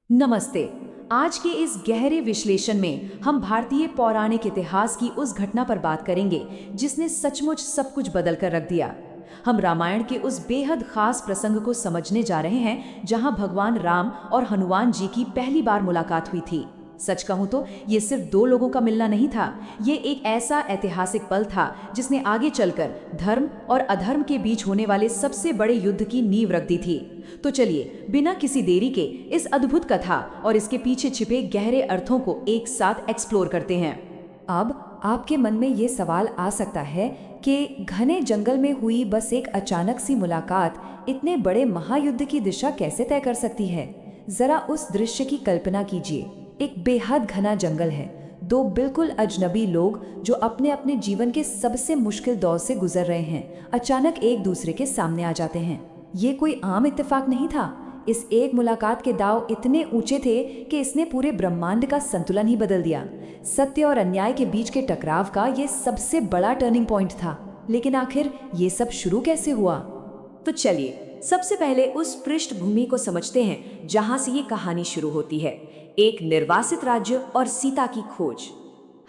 नमस्ते। आज के इस गहरे विश्लेषण में हम भारतीय पौराणिक इतिहास की उस घटना पर बात करेंगे जिसने सचमुच सब कुछ बदल कर रख दिया। हम रामायण के उस बेहद खास प्रसंग को समझने जा रहे हैं जहां भगवान राम और हनुमान जी की पहली बार मुलाकात हुई थी। सच कहूं तो ये सिर्फ दो लोगों का मिलना नहीं था, ये एक ऐसा ऐतिहासिक पल था जिसने आगे चलकर धर्म और अधर्म के बीच होने वाले सबसे बड़े युद्ध की नींव रख दी थी। तो चलिए बिना किसी देरी के इस अद्भुत कथा और इसके पीछे छिपे गहरे अर्थों को एक साथ एक्सप्लोर करते हैं। अब आपके मन में ये सवाल आ सकता है कि घने जंगल में हुई बस एक अचानक सी मुलाकात इतने बड़े महायुद्ध की दिशा कैसे तय कर सकती है। जरा उस दृश्य की कल्पना कीजिए। एक बेहद घना जंगल है, दो बिल्कुल अजनबी लोग जो अपने अपने जीवन के सबसे मुश्किल दौर से गुजर रहे हैं अचानक एक दूसरे के सामने आ जाते हैं। ये कोई आम इत्तेफाक नहीं था। इस एक मुलाकात के दांव इतने ऊंचे थे कि इसने पूरे ब्रह्मांड का संतुलन ही बदल दिया। सत्य और अन्याय के बीच के टकराव का ये सबसे बड़ा टर्निंग पॉइंट था। लेकिन आखिर ये सब शुरू कैसे हुआ? तो चलिए सबसे पहले उस पृष्ठभूमि को समझते हैं जहां से ये कहानी शुरू होती है। एक निर्वासित राज्य और सीता की खोज।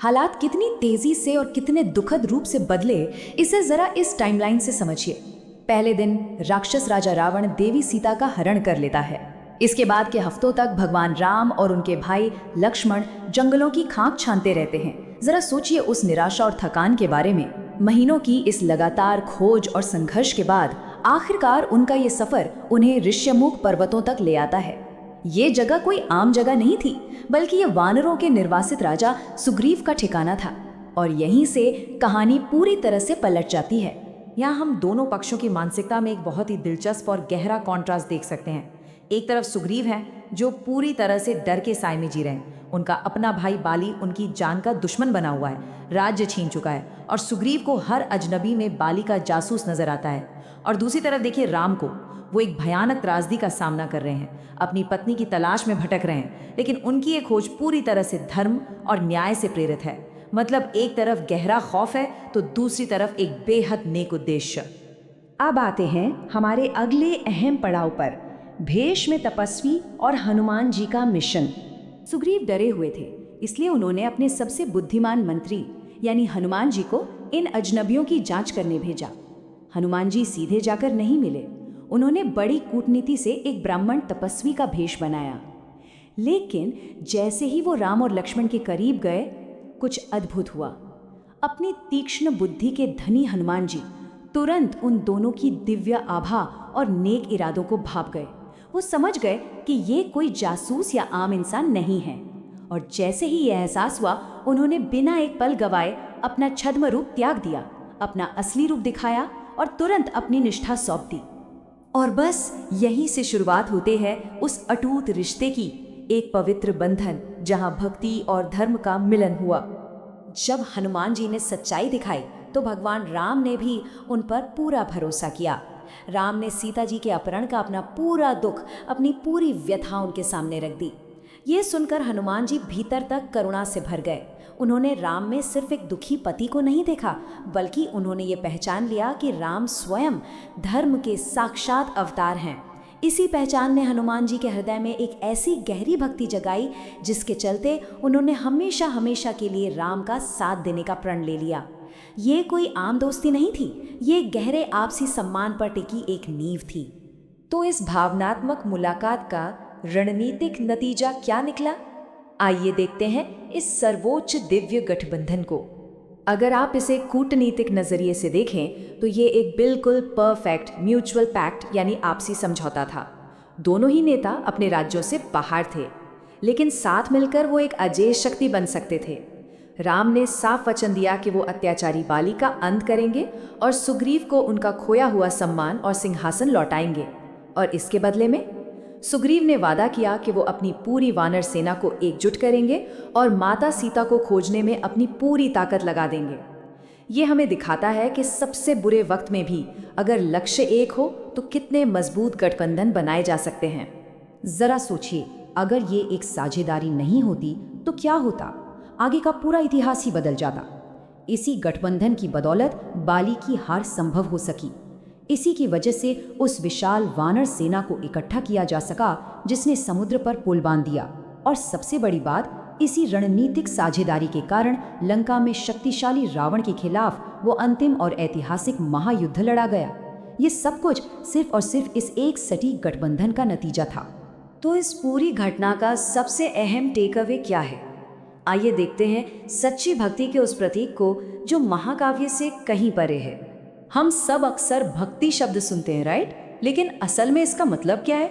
हालात कितनी तेजी से और कितने दुखद रूप से बदले, इसे जरा इस टाइमलाइन से समझिए। पहले दिन राक्षस राजा रावण देवी सीता का हरण कर लेता है। इसके बाद के हफ्तों तक भगवान राम और उनके भाई लक्ष्मण जंगलों की खाक छानते रहते हैं। जरा सोचिए उस निराशा और थकान के बारे में। महीनों की इस लगातार खोज और संघर्ष के बाद आखिरकार उनका ये सफर उन्हें ऋष्यमुख पर्वतों तक ले आता है। ये जगह कोई आम जगह नहीं थी, बल्कि ये वानरों के निर्वासित राजा सुग्रीव का ठिकाना था। और यहीं से कहानी पूरी तरह से पलट जाती है। यहाँ हम दोनों पक्षों की मानसिकता में एक बहुत ही दिलचस्प और गहरा कॉन्ट्रास्ट देख सकते हैं। एक तरफ सुग्रीव हैं जो पूरी तरह से डर के साए में जी रहे हैं। उनका अपना भाई बाली उनकी जान का दुश्मन बना हुआ है, राज्य छीन चुका है और सुग्रीव को हर अजनबी में बाली का जासूस नजर आता है। और दूसरी तरफ देखिए राम को, वो एक भयानक त्रासदी का सामना कर रहे हैं, अपनी पत्नी की तलाश में भटक रहे हैं, लेकिन उनकी ये खोज पूरी तरह से धर्म और न्याय से प्रेरित है। मतलब एक तरफ गहरा खौफ है तो दूसरी तरफ एक बेहद नेक उद्देश्य। अब आते हैं हमारे अगले अहम पड़ाव पर, भेष में तपस्वी और हनुमान जी का मिशन। सुग्रीव डरे हुए थे, इसलिए उन्होंने अपने सबसे बुद्धिमान मंत्री यानी हनुमान जी को इन अजनबियों की जांच करने भेजा। हनुमान जी सीधे जाकर नहीं मिले, उन्होंने बड़ी कूटनीति से एक ब्राह्मण तपस्वी का भेष बनाया। लेकिन जैसे ही वो राम और लक्ष्मण के करीब गए, कुछ अद्भुत हुआ। अपनी तीक्ष्ण बुद्धि के धनी हनुमान जी तुरंत उन दोनों की दिव्य आभा और नेक इरादों को भाप गए। वो समझ गए कि ये कोई जासूस या आम इंसान नहीं है। और जैसे ही यह एहसास हुआ, उन्होंने बिना एक पल गवाए अपना छद्म रूप त्याग दिया, अपना असली रूप दिखाया और तुरंत अपनी निष्ठा सौंप दी। और बस यहीं से शुरुआत होते है उस अटूट रिश्ते की, एक पवित्र बंधन जहां भक्ति और धर्म का मिलन हुआ। जब हनुमान जी ने सच्चाई दिखाई तो भगवान राम ने भी उन पर पूरा भरोसा किया। राम ने सीता जी के अपहरण का अपना पूरा दुख, अपनी पूरी व्यथा उनके सामने रख दी। ये सुनकर हनुमान जी भीतर तक करुणा से भर गए। उन्होंने राम में सिर्फ एक दुखी पति को नहीं देखा, बल्कि उन्होंने ये पहचान लिया कि राम स्वयं धर्म के साक्षात अवतार हैं। इसी पहचान ने हनुमान जी के हृदय में एक ऐसी गहरी भक्ति जगाई जिसके चलते उन्होंने हमेशा हमेशा के लिए राम का साथ देने का प्रण ले लिया। ये कोई आम दोस्ती नहीं थी, ये गहरे आपसी सम्मान पर टिकी एक नींव थी। तो इस भावनात्मक मुलाकात का रणनीतिक नतीजा क्या निकला? आइए देखते हैं इस सर्वोच्च दिव्य गठबंधन को। अगर आप इसे कूटनीतिक नजरिए से देखें तो ये एक बिल्कुल परफेक्ट म्यूचुअल पैक्ट यानी आपसी समझौता था। दोनों ही नेता अपने राज्यों से बाहर थे, लेकिन साथ मिलकर वो एक अजेय शक्ति बन सकते थे। राम ने साफ वचन दिया कि वो अत्याचारी बाली का अंत करेंगे और सुग्रीव को उनका खोया हुआ सम्मान और सिंहासन लौटाएंगे। और इसके बदले में सुग्रीव ने वादा किया कि वो अपनी पूरी वानर सेना को एकजुट करेंगे और माता सीता को खोजने में अपनी पूरी ताकत लगा देंगे। ये हमें दिखाता है कि सबसे बुरे वक्त में भी अगर लक्ष्य एक हो तो कितने मजबूत गठबंधन बनाए जा सकते हैं। जरा सोचिए, अगर ये एक साझेदारी नहीं होती तो क्या होता? आगे का पूरा इतिहास ही बदल जाता। इसी गठबंधन की बदौलत बाली की हार संभव हो सकी। इसी की वजह से उस विशाल वानर सेना को इकट्ठा किया जा सका जिसने समुद्र पर पुल बांध दिया। और सबसे बड़ी बात, इसी रणनीतिक साझेदारी के कारण लंका में शक्तिशाली रावण के खिलाफ वो अंतिम और ऐतिहासिक महायुद्ध लड़ा गया। ये सब कुछ सिर्फ और सिर्फ इस एक सटीक गठबंधन का नतीजा था। तो इस पूरी घटना का सबसे अहम टेक अवे क्या है? आइए देखते हैं सच्ची भक्ति के उस प्रतीक को जो महाकाव्य से कहीं परे है। हम सब अक्सर भक्ति शब्द सुनते हैं, राइट? लेकिन असल में इसका मतलब क्या है?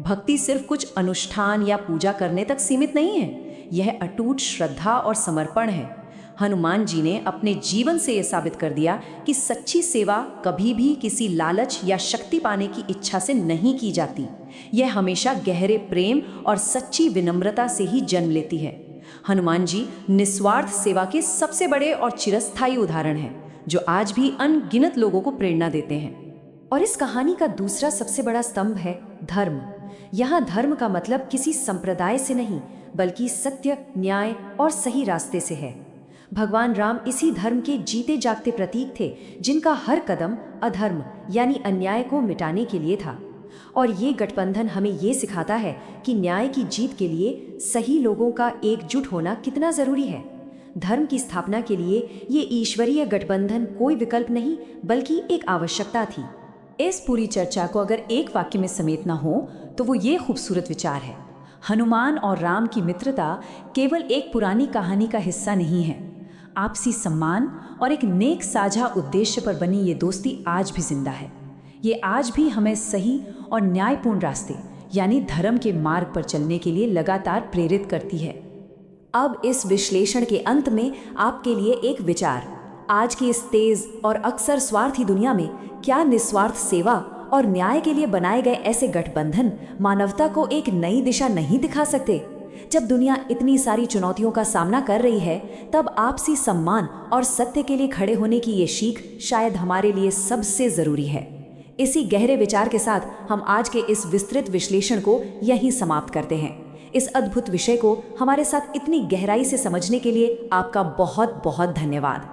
भक्ति सिर्फ कुछ अनुष्ठान या पूजा करने तक सीमित नहीं है। यह अटूट श्रद्धा और समर्पण है। हनुमान जी ने अपने जीवन से यह साबित कर दिया कि सच्ची सेवा कभी भी किसी लालच या शक्ति पाने की इच्छा से नहीं की जाती। यह हमेशा गहरे प्रेम और सच्ची विनम्रता से ही जन्म लेती है। हनुमान जी निस्वार्थ सेवा के सबसे बड़े और चिरस्थायी उदाहरण हैं, जो आज भी अनगिनत लोगों को प्रेरणा देते हैं। और इस कहानी का दूसरा सबसे बड़ा स्तंभ है धर्म। यहाँ धर्म का मतलब किसी संप्रदाय से नहीं, बल्कि सत्य, न्याय और सही रास्ते से है। भगवान राम इसी धर्म के जीते जागते प्रतीक थे, जिनका हर कदम अधर्म यानी अन्याय को मिटाने के लिए था। और ये गठबंधन हमें ये सिखाता है कि न्याय की जीत के लिए सही लोगों का एकजुट होना कितना जरूरी है। धर्म की स्थापना के लिए ये ईश्वरीय गठबंधन कोई विकल्प नहीं, बल्कि एक आवश्यकता थी। इस पूरी चर्चा को अगर एक वाक्य में समेटना हो तो वो ये खूबसूरत विचार है, हनुमान और राम की मित्रता केवल एक पुरानी कहानी का हिस्सा नहीं है। आपसी सम्मान और एक नेक साझा उद्देश्य पर बनी ये दोस्ती आज भी जिंदा है। ये आज भी हमें सही और न्यायपूर्ण रास्ते यानी धर्म के मार्ग पर चलने के लिए लगातार प्रेरित करती है। अब इस विश्लेषण के अंत में आपके लिए एक विचार, आज की इस तेज और अक्सर स्वार्थी दुनिया में क्या निस्वार्थ सेवा और न्याय के लिए बनाए गए ऐसे गठबंधन मानवता को एक नई दिशा नहीं दिखा सकते? जब दुनिया इतनी सारी चुनौतियों का सामना कर रही है, तब आपसी सम्मान और सत्य के लिए खड़े होने की ये सीख शायद हमारे लिए सबसे जरूरी है। इसी गहरे विचार के साथ हम आज के इस विस्तृत विश्लेषण को यहीं समाप्त करते हैं। इस अद्भुत विषय को हमारे साथ इतनी गहराई से समझने के लिए आपका बहुत बहुत धन्यवाद।